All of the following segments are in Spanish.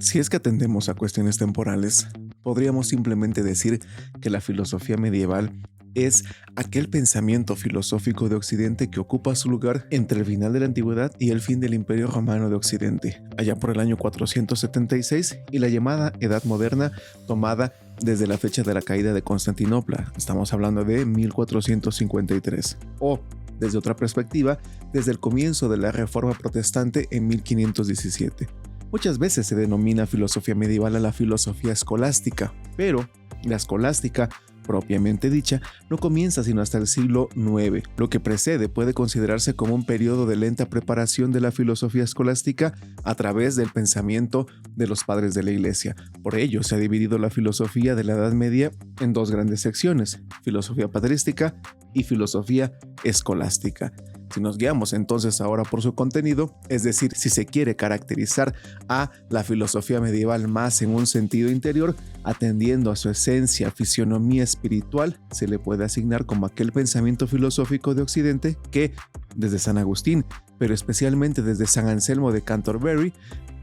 Si es que atendemos a cuestiones temporales, podríamos simplemente decir que la filosofía medieval es aquel pensamiento filosófico de Occidente que ocupa su lugar entre el final de la Antigüedad y el fin del Imperio Romano de Occidente, allá por el año 476, y la llamada Edad Moderna, tomada desde la fecha de la caída de Constantinopla, estamos hablando de 1453, o, desde otra perspectiva, desde el comienzo de la Reforma Protestante en 1517. Muchas veces se denomina filosofía medieval a la filosofía escolástica, pero la escolástica, propiamente dicha, no comienza sino hasta el siglo IX. Lo que precede puede considerarse como un periodo de lenta preparación de la filosofía escolástica a través del pensamiento de los padres de la Iglesia. Por ello, se ha dividido la filosofía de la Edad Media en dos grandes secciones: filosofía patrística y filosofía escolástica. Si nos guiamos entonces ahora por su contenido, es decir, si se quiere caracterizar a la filosofía medieval más en un sentido interior, atendiendo a su esencia, fisionomía espiritual, se le puede asignar como aquel pensamiento filosófico de Occidente que, desde San Agustín, pero especialmente desde San Anselmo de Canterbury,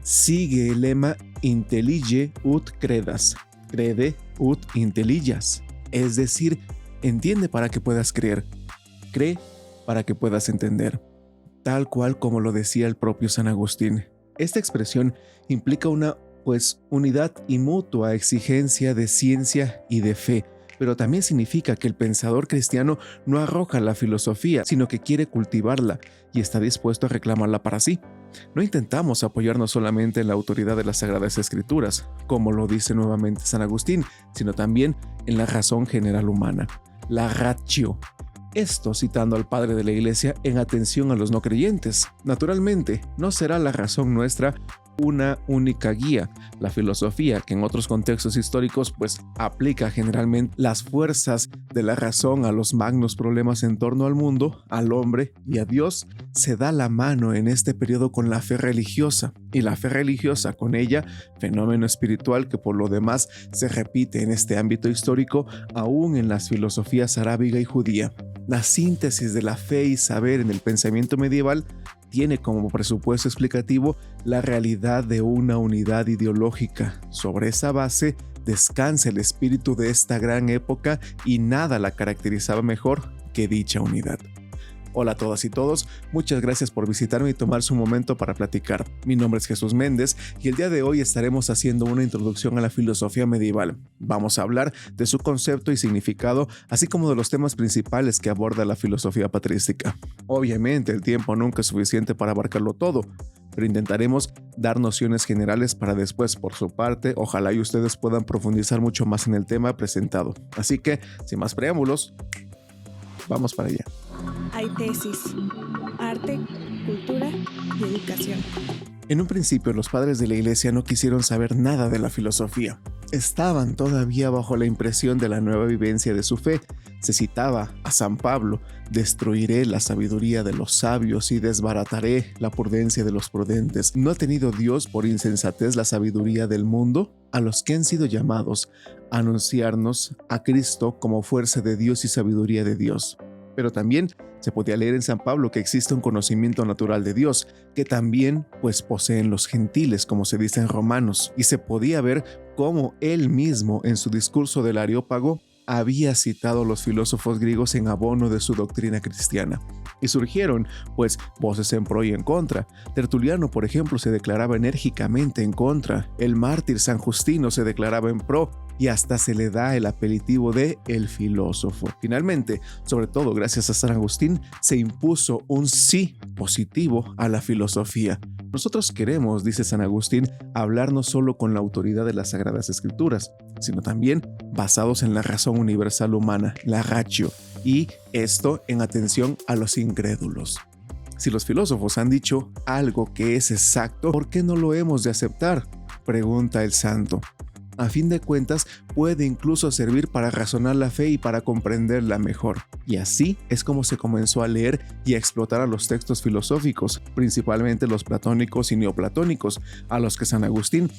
sigue el lema intellige ut credas, crede ut intelligas, es decir, entiende para que puedas creer, cree para que puedas entender, tal cual como lo decía el propio San Agustín. Esta expresión implica una unidad y mutua exigencia de ciencia y de fe, pero también significa que el pensador cristiano no arroja la filosofía, sino que quiere cultivarla y está dispuesto a reclamarla para sí. No intentamos apoyarnos solamente en la autoridad de las Sagradas Escrituras, como lo dice nuevamente San Agustín, sino también en la razón general humana, la ratio. Esto citando al padre de la Iglesia en atención a los no creyentes. Naturalmente, no será la razón nuestra una única guía. La filosofía, que en otros contextos históricos aplica generalmente las fuerzas de la razón a los magnos problemas en torno al mundo, al hombre y a Dios, se da la mano en este periodo con la fe religiosa, y la fe religiosa con ella, fenómeno espiritual que por lo demás se repite en este ámbito histórico aún en las filosofías arábiga y judía. La síntesis de la fe y saber en el pensamiento medieval tiene como presupuesto explicativo la realidad de una unidad ideológica. Sobre esa base descansa el espíritu de esta gran época y nada la caracterizaba mejor que dicha unidad. Hola a todas y todos, muchas gracias por visitarme y tomarse un momento para platicar. Mi nombre es Jesús Méndez y el día de hoy estaremos haciendo una introducción a la filosofía medieval. Vamos a hablar de su concepto y significado, así como de los temas principales que aborda la filosofía patrística. Obviamente el tiempo nunca es suficiente para abarcarlo todo, pero intentaremos dar nociones generales para después, por su parte, ojalá y ustedes puedan profundizar mucho más en el tema presentado. Así que, sin más preámbulos, vamos para allá. Hay tesis, arte, cultura y educación. En un principio, los padres de la Iglesia no quisieron saber nada de la filosofía. Estaban todavía bajo la impresión de la nueva vivencia de su fe. Se citaba a San Pablo: destruiré la sabiduría de los sabios y desbarataré la prudencia de los prudentes. ¿No ha tenido Dios por insensatez la sabiduría del mundo? A los que han sido llamados a anunciarnos a Cristo como fuerza de Dios y sabiduría de Dios. Pero también se podía leer en San Pablo que existe un conocimiento natural de Dios, que también poseen los gentiles, como se dice en Romanos, y se podía ver cómo él mismo en su discurso del Areópago había citado a los filósofos griegos en abono de su doctrina cristiana. Y surgieron, voces en pro y en contra. Tertuliano, por ejemplo, se declaraba enérgicamente en contra. El mártir San Justino se declaraba en pro, y hasta se le da el apelativo de el filósofo. Finalmente, sobre todo gracias a San Agustín, se impuso un sí positivo a la filosofía. Nosotros queremos, dice San Agustín, hablar no solo con la autoridad de las Sagradas Escrituras, sino también basados en la razón universal humana, la ratio, y esto en atención a los incrédulos. Si los filósofos han dicho algo que es exacto, ¿por qué no lo hemos de aceptar?, pregunta el santo. A fin de cuentas, puede incluso servir para razonar la fe y para comprenderla mejor. Y así es como se comenzó a leer y a explotar a los textos filosóficos, principalmente los platónicos y neoplatónicos, a los que San Agustín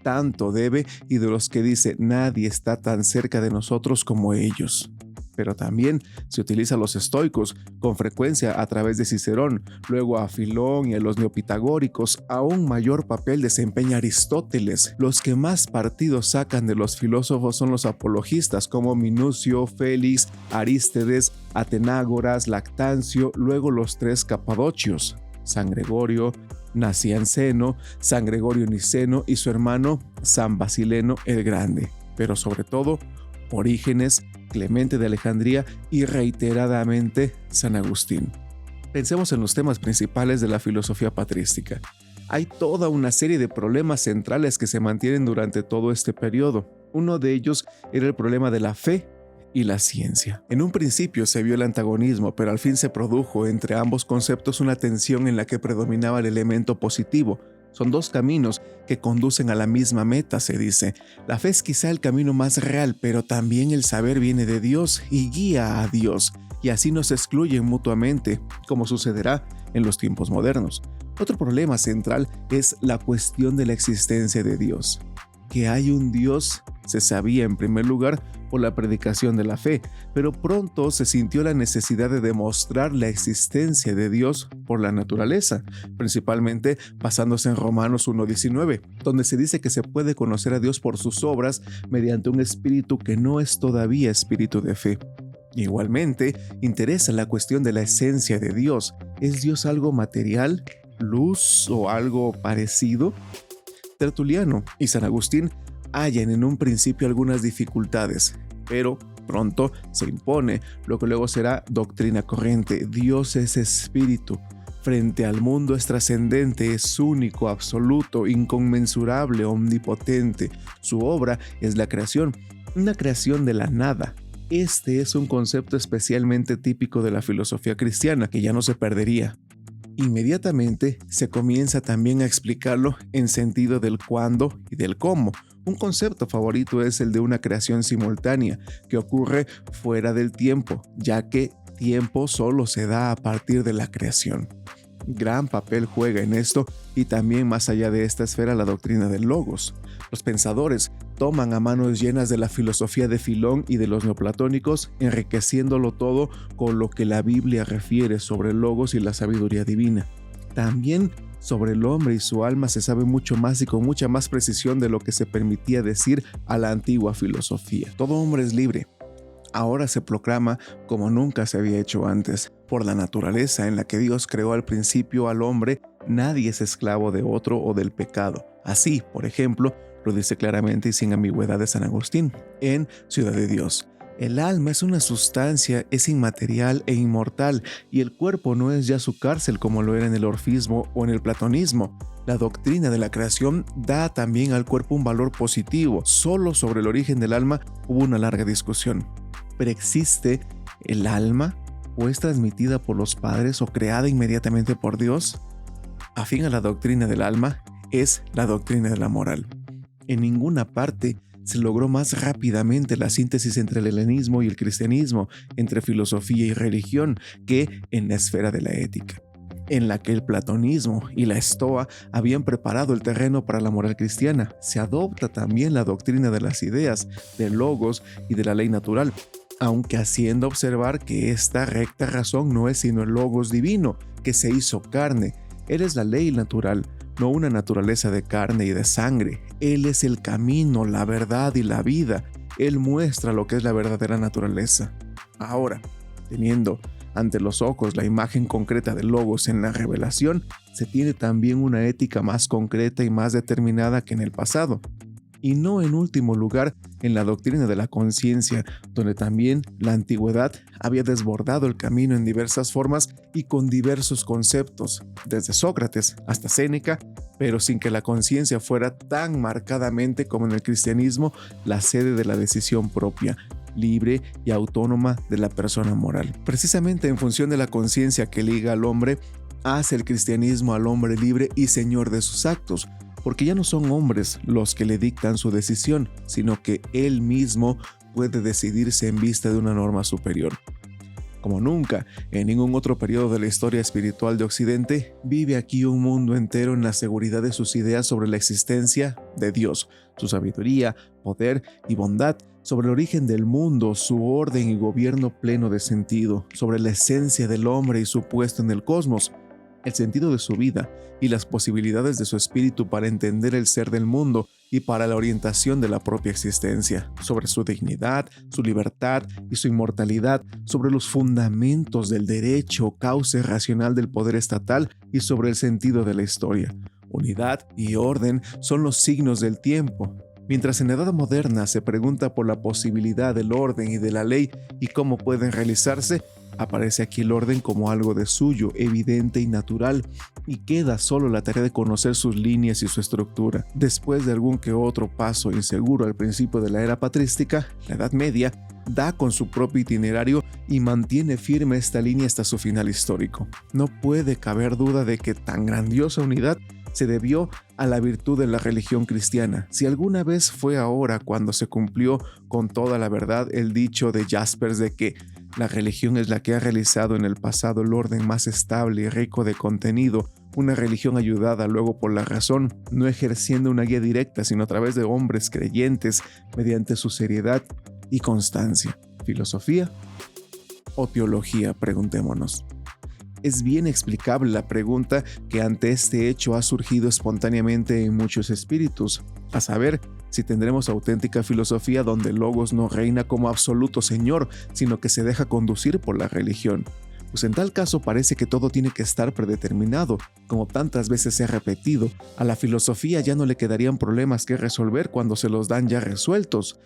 tanto debe y de los que dice: nadie está tan cerca de nosotros como ellos. pero también se utiliza a los estoicos, con frecuencia a través de Cicerón, luego a Filón y a los neopitagóricos. Aún mayor papel desempeña Aristóteles. Los que más partido sacan de los filósofos son los apologistas, como Minucio, Félix, Arístedes, Atenágoras, Lactancio, luego los tres capadocios, San Gregorio Nacianceno, San Gregorio Niceno y su hermano San Basileno el Grande, pero sobre todo Orígenes, Clemente de Alejandría y reiteradamente San Agustín. Pensemos en los temas principales de la filosofía patrística. Hay toda una serie de problemas centrales que se mantienen durante todo este periodo. Uno de ellos era el problema de la fe y la ciencia. En un principio se vio el antagonismo, pero al fin se produjo entre ambos conceptos una tensión en la que predominaba el elemento positivo. Son dos caminos que conducen a la misma meta, se dice. La fe es quizá el camino más real, pero también el saber viene de Dios y guía a Dios, y así no se excluyen mutuamente, como sucederá en los tiempos modernos. Otro problema central es la cuestión de la existencia de Dios. Que hay un Dios se sabía en primer lugar por la predicación de la fe, pero pronto se sintió la necesidad de demostrar la existencia de Dios por la naturaleza, principalmente basándose en Romanos 1:19, donde se dice que se puede conocer a Dios por sus obras mediante un espíritu que no es todavía espíritu de fe. Igualmente, interesa la cuestión de la esencia de Dios. ¿Es Dios algo material, luz o algo parecido? Tertuliano y San Agustín hallan en un principio algunas dificultades, pero pronto se impone lo que luego será doctrina corriente. Dios es espíritu. Frente al mundo es trascendente, es único, absoluto, inconmensurable, omnipotente. Su obra es la creación, una creación de la nada. Este es un concepto especialmente típico de la filosofía cristiana que ya no se perdería. Inmediatamente se comienza también a explicarlo en sentido del cuándo y del cómo. Un concepto favorito es el de una creación simultánea que ocurre fuera del tiempo, ya que tiempo solo se da a partir de la creación. Gran papel juega en esto y también más allá de esta esfera la doctrina del logos. Los pensadores toman a manos llenas de la filosofía de Filón y de los neoplatónicos, enriqueciéndolo todo con lo que la Biblia refiere sobre el logos y la sabiduría divina. También sobre el hombre y su alma se sabe mucho más y con mucha más precisión de lo que se permitía decir a la antigua filosofía. Todo hombre es libre. Ahora se proclama como nunca se había hecho antes. Por la naturaleza en la que Dios creó al principio al hombre, nadie es esclavo de otro o del pecado. Así, por ejemplo, lo dice claramente y sin ambigüedad de San Agustín en Ciudad de Dios. El alma es una sustancia, es inmaterial e inmortal, y el cuerpo no es ya su cárcel como lo era en el orfismo o en el platonismo. La doctrina de la creación da también al cuerpo un valor positivo. Solo sobre el origen del alma hubo una larga discusión. ¿Pero existe el alma o es transmitida por los padres o creada inmediatamente por Dios? Afín a la doctrina del alma es la doctrina de la moral. En ninguna parte se logró más rápidamente la síntesis entre el helenismo y el cristianismo, entre filosofía y religión, que en la esfera de la ética, en la que el platonismo y la estoa habían preparado el terreno para la moral cristiana. Se adopta también la doctrina de las ideas, del logos y de la ley natural, aunque haciendo observar que esta recta razón no es sino el logos divino, que se hizo carne. Él es la ley natural, no una naturaleza de carne y de sangre. Él es el camino, la verdad y la vida. Él muestra lo que es la verdadera naturaleza. Ahora, teniendo ante los ojos la imagen concreta del logos en la revelación, se tiene también una ética más concreta y más determinada que en el pasado. Y no en último lugar en la doctrina de la conciencia, donde también la antigüedad había desbordado el camino en diversas formas y con diversos conceptos, desde Sócrates hasta Séneca, pero sin que la conciencia fuera tan marcadamente como en el cristianismo la sede de la decisión propia, libre y autónoma de la persona moral. Precisamente en función de la conciencia que liga al hombre, hace el cristianismo al hombre libre y señor de sus actos, porque ya no son hombres los que le dictan su decisión, sino que él mismo puede decidirse en vista de una norma superior. Como nunca, en ningún otro periodo de la historia espiritual de Occidente, vive aquí un mundo entero en la seguridad de sus ideas sobre la existencia de Dios, su sabiduría, poder y bondad, sobre el origen del mundo, su orden y gobierno pleno de sentido, sobre la esencia del hombre y su puesto en el cosmos, el sentido de su vida y las posibilidades de su espíritu para entender el ser del mundo y para la orientación de la propia existencia, sobre su dignidad, su libertad y su inmortalidad, sobre los fundamentos del derecho, cauce racional del poder estatal y sobre el sentido de la historia. Unidad y orden son los signos del tiempo. Mientras en la edad moderna se pregunta por la posibilidad del orden y de la ley y cómo pueden realizarse, aparece aquí el orden como algo de suyo, evidente y natural, y queda solo la tarea de conocer sus líneas y su estructura. Después de algún que otro paso inseguro al principio de la era patrística, la Edad Media da con su propio itinerario y mantiene firme esta línea hasta su final histórico. No puede caber duda de que tan grandiosa unidad se debió a la virtud de la religión cristiana. Si alguna vez fue ahora cuando se cumplió con toda la verdad el dicho de Jaspers de que la religión es la que ha realizado en el pasado el orden más estable y rico de contenido, una religión ayudada luego por la razón, no ejerciendo una guía directa, sino a través de hombres creyentes, mediante su seriedad y constancia. ¿Filosofía o teología? Preguntémonos. Es bien explicable la pregunta que ante este hecho ha surgido espontáneamente en muchos espíritus, a saber, si tendremos auténtica filosofía donde el logos no reina como absoluto señor, sino que se deja conducir por la religión. Pues en tal caso parece que todo tiene que estar predeterminado, como tantas veces se ha repetido. A la filosofía ya no le quedarían problemas que resolver cuando se los dan ya resueltos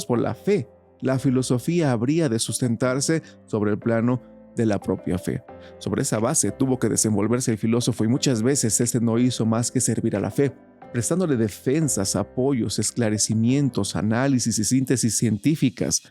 por la fe. La filosofía habría de sustentarse sobre el plano de la propia fe. Sobre esa base tuvo que desenvolverse el filósofo y muchas veces este no hizo más que servir a la fe, prestándole defensas, apoyos, esclarecimientos, análisis y síntesis científicas.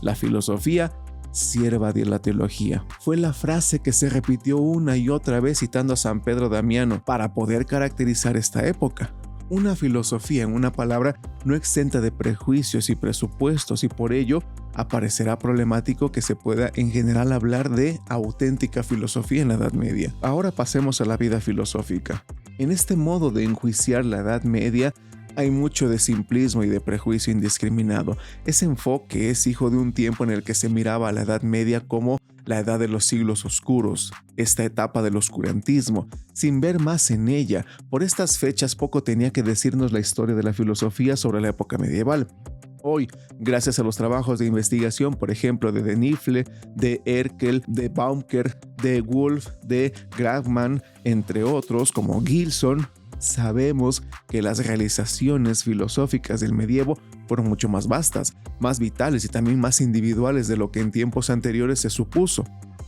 La filosofía, sierva de la teología, fue la frase que se repitió una y otra vez citando a San Pedro Damiano para poder caracterizar esta época. Una filosofía, en una palabra, no exenta de prejuicios y presupuestos, y por ello aparecerá problemático que se pueda en general hablar de auténtica filosofía en la Edad Media. Ahora pasemos a la vida filosófica. En este modo de enjuiciar la Edad Media hay mucho de simplismo y de prejuicio indiscriminado. Ese enfoque es hijo de un tiempo en el que se miraba a la Edad Media como la edad de los siglos oscuros, esta etapa del oscurantismo, sin ver más en ella. Por estas fechas poco tenía que decirnos la historia de la filosofía sobre la época medieval. Hoy, gracias a los trabajos de investigación, por ejemplo, de Nifle, de Erkel, de Baumker, de Wolff, de Gragman, entre otros, como Gilson, sabemos que las realizaciones filosóficas del medievo fueron mucho más vastas, más vitales y también más individuales de lo que en tiempos anteriores se supuso.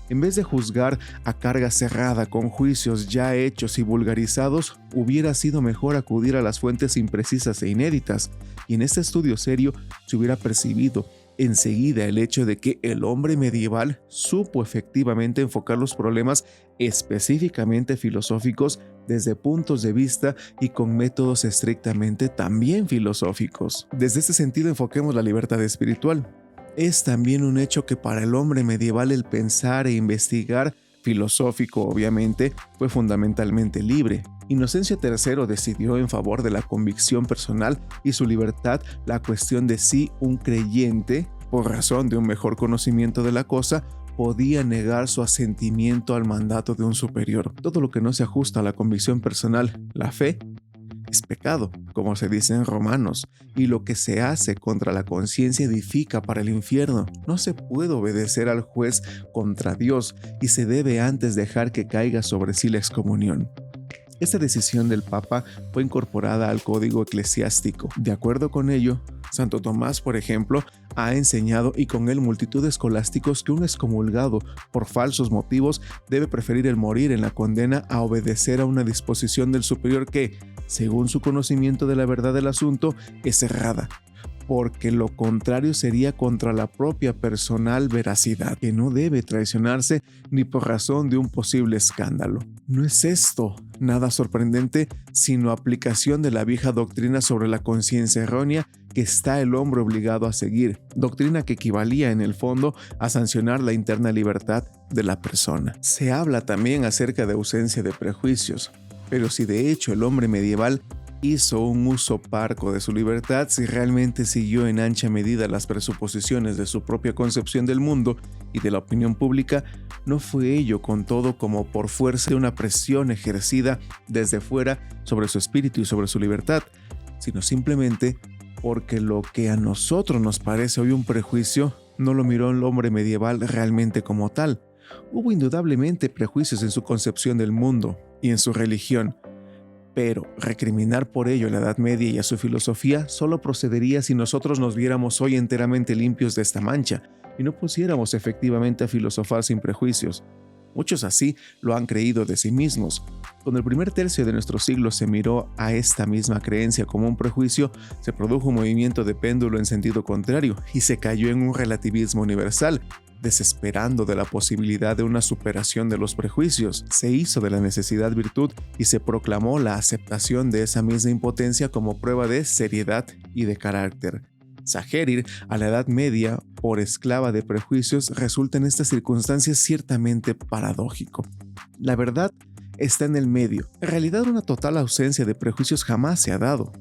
En vez de juzgar a carga cerrada con juicios ya hechos y vulgarizados, hubiera sido mejor acudir a las fuentes imprecisas e inéditas, y en este estudio serio se hubiera percibido enseguida el hecho de que el hombre medieval supo efectivamente enfocar los problemas específicamente filosóficos desde puntos de vista y con métodos estrictamente también filosóficos. Desde este sentido enfoquemos la libertad espiritual. Es también un hecho que para el hombre medieval el pensar e investigar, filosófico obviamente, fue fundamentalmente libre. Inocencio III decidió en favor de la convicción personal y su libertad la cuestión de si un creyente, por razón de un mejor conocimiento de la cosa, podía negar su asentimiento al mandato de un superior. Todo lo que no se ajusta a la convicción personal, la fe, es pecado, como se dice en Romanos, y lo que se hace contra la conciencia edifica para el infierno. No se puede obedecer al juez contra Dios y se debe antes dejar que caiga sobre sí la excomunión. Esta decisión del Papa fue incorporada al Código Eclesiástico. De acuerdo con ello, Santo Tomás, por ejemplo, ha enseñado y con él multitud de escolásticos que un excomulgado por falsos motivos debe preferir el morir en la condena a obedecer a una disposición del superior que, según su conocimiento de la verdad del asunto, es errada, porque lo contrario sería contra la propia personal veracidad, que no debe traicionarse ni por razón de un posible escándalo. No es esto nada sorprendente, sino aplicación de la vieja doctrina sobre la conciencia errónea que está el hombre obligado a seguir, doctrina que equivalía en el fondo a sancionar la interna libertad de la persona. Se habla también acerca de ausencia de prejuicios, pero si de hecho el hombre medieval hizo un uso parco de su libertad, si realmente siguió en ancha medida las presuposiciones de su propia concepción del mundo y de la opinión pública, no fue ello con todo como por fuerza de una presión ejercida desde fuera sobre su espíritu y sobre su libertad, sino simplemente porque lo que a nosotros nos parece hoy un prejuicio, no lo miró el hombre medieval realmente como tal. Hubo indudablemente prejuicios en su concepción del mundo y en su religión, pero recriminar por ello a la Edad Media y a su filosofía solo procedería si nosotros nos viéramos hoy enteramente limpios de esta mancha y no pusiéramos efectivamente a filosofar sin prejuicios. Muchos así lo han creído de sí mismos. Cuando el primer tercio de nuestro siglo se miró a esta misma creencia como un prejuicio, se produjo un movimiento de péndulo en sentido contrario y se cayó en un relativismo universal, desesperando de la posibilidad de una superación de los prejuicios. Se hizo de la necesidad virtud y se proclamó la aceptación de esa misma impotencia como prueba de seriedad y de carácter. Sugerir a la Edad Media por esclava de prejuicios resulta en estas circunstancias ciertamente paradójico. La verdad está en el medio. En realidad, una total ausencia de prejuicios jamás se ha dado.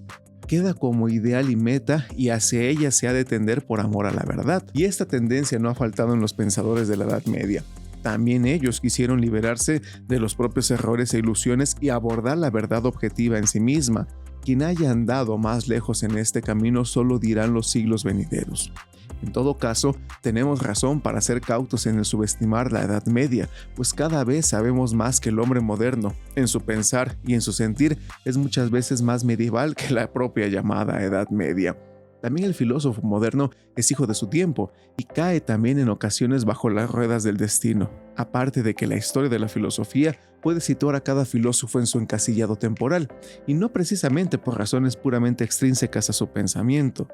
Queda como ideal y meta y hacia ella se ha de tender por amor a la verdad. Y esta tendencia no ha faltado en los pensadores de la Edad Media. También ellos quisieron liberarse de los propios errores e ilusiones y abordar la verdad objetiva en sí misma. Quien haya andado más lejos en este camino solo dirán los siglos venideros. En todo caso, tenemos razón para ser cautos en el subestimar la Edad Media, pues cada vez sabemos más que el hombre moderno, en su pensar y en su sentir, es muchas veces más medieval que la propia llamada Edad Media. También el filósofo moderno es hijo de su tiempo y cae también en ocasiones bajo las ruedas del destino, aparte de que la historia de la filosofía puede situar a cada filósofo en su encasillado temporal, y no precisamente por razones puramente extrínsecas a su pensamiento.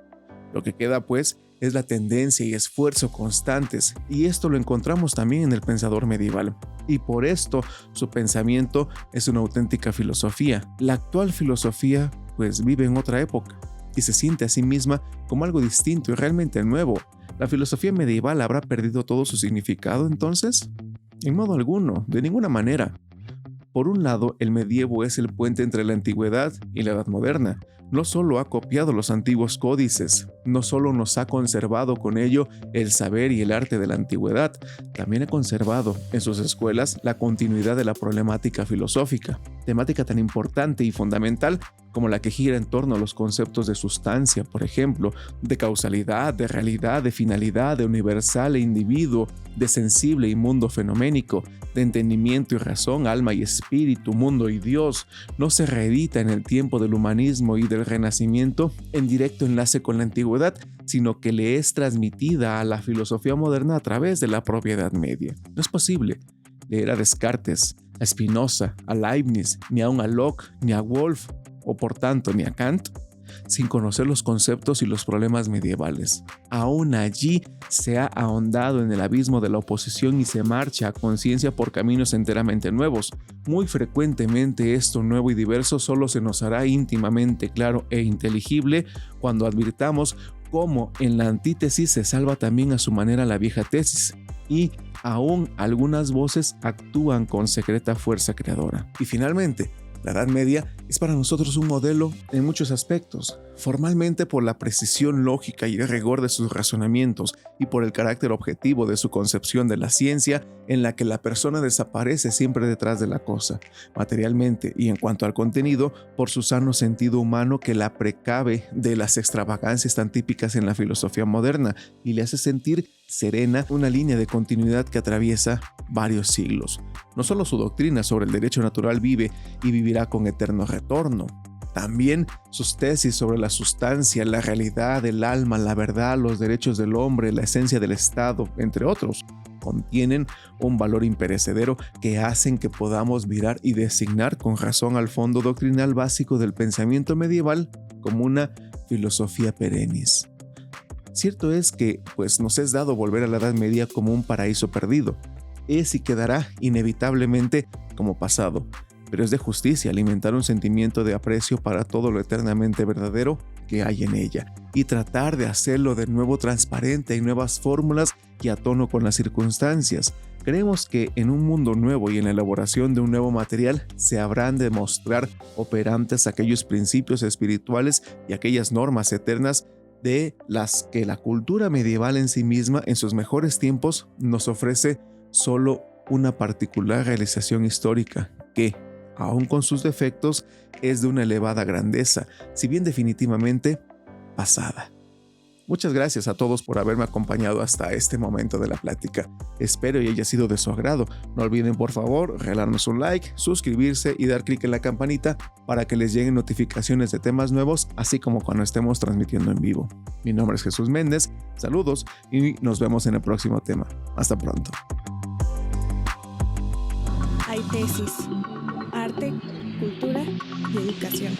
Lo que queda, pues, es la tendencia y esfuerzo constantes, y esto lo encontramos también en el pensador medieval. Y por esto, su pensamiento es una auténtica filosofía. La actual filosofía, pues, vive en otra época, y se siente a sí misma como algo distinto y realmente nuevo. ¿La filosofía medieval habrá perdido todo su significado entonces? En modo alguno, de ninguna manera. Por un lado, el medievo es el puente entre la antigüedad y la edad moderna. No solo ha copiado los antiguos códices, no solo nos ha conservado con ello el saber y el arte de la antigüedad, también ha conservado en sus escuelas la continuidad de la problemática filosófica, temática tan importante y fundamental como la que gira en torno a los conceptos de sustancia, por ejemplo, de causalidad, de realidad, de finalidad, de universal e individuo, de sensible y mundo fenoménico, de entendimiento y razón, alma y espíritu, mundo y Dios. No se reedita en el tiempo del humanismo y del renacimiento en directo enlace con la antigüedad, sino que le es transmitida a la filosofía moderna a través de la propia Edad Media. No es posible leer a Descartes, a Spinoza, a Leibniz, ni aun a Locke, ni a Wolff, o por tanto ni a Kant, sin conocer los conceptos y los problemas medievales. Aún allí se ha ahondado en el abismo de la oposición y se marcha a conciencia por caminos enteramente nuevos. Muy frecuentemente esto nuevo y diverso solo se nos hará íntimamente claro e inteligible cuando advirtamos cómo en la antítesis se salva también a su manera la vieja tesis, y aún algunas voces actúan con secreta fuerza creadora. Y finalmente, la Edad Media es para nosotros un modelo en muchos aspectos, formalmente por la precisión lógica y el rigor de sus razonamientos y por el carácter objetivo de su concepción de la ciencia, en la que la persona desaparece siempre detrás de la cosa, materialmente, y en cuanto al contenido, por su sano sentido humano que la precave de las extravagancias tan típicas en la filosofía moderna y le hace sentir serena una línea de continuidad que atraviesa varios siglos. No solo su doctrina sobre el derecho natural vive y vivirá con eterno retorno, también sus tesis sobre la sustancia, la realidad, el alma, la verdad, los derechos del hombre, la esencia del Estado, entre otros, contienen un valor imperecedero que hacen que podamos mirar y designar con razón al fondo doctrinal básico del pensamiento medieval como una filosofía perennis. Cierto es que, pues, nos es dado volver a la Edad Media como un paraíso perdido. Es y quedará inevitablemente como pasado, pero es de justicia alimentar un sentimiento de aprecio para todo lo eternamente verdadero que hay en ella y tratar de hacerlo de nuevo transparente en nuevas fórmulas y a tono con las circunstancias. Creemos que en un mundo nuevo y en la elaboración de un nuevo material se habrán de mostrar operantes aquellos principios espirituales y aquellas normas eternas de las que la cultura medieval en sí misma en sus mejores tiempos nos ofrece solo una particular realización histórica que, aun con sus defectos, es de una elevada grandeza, si bien definitivamente pasada. Muchas gracias a todos por haberme acompañado hasta este momento de la plática. Espero y haya sido de su agrado. No olviden por favor regalarnos un like, suscribirse y dar clic en la campanita para que les lleguen notificaciones de temas nuevos, así como cuando estemos transmitiendo en vivo. Mi nombre es Jesús Méndez, saludos y nos vemos en el próximo tema. Hasta pronto. Hay tesis, arte, cultura y educación.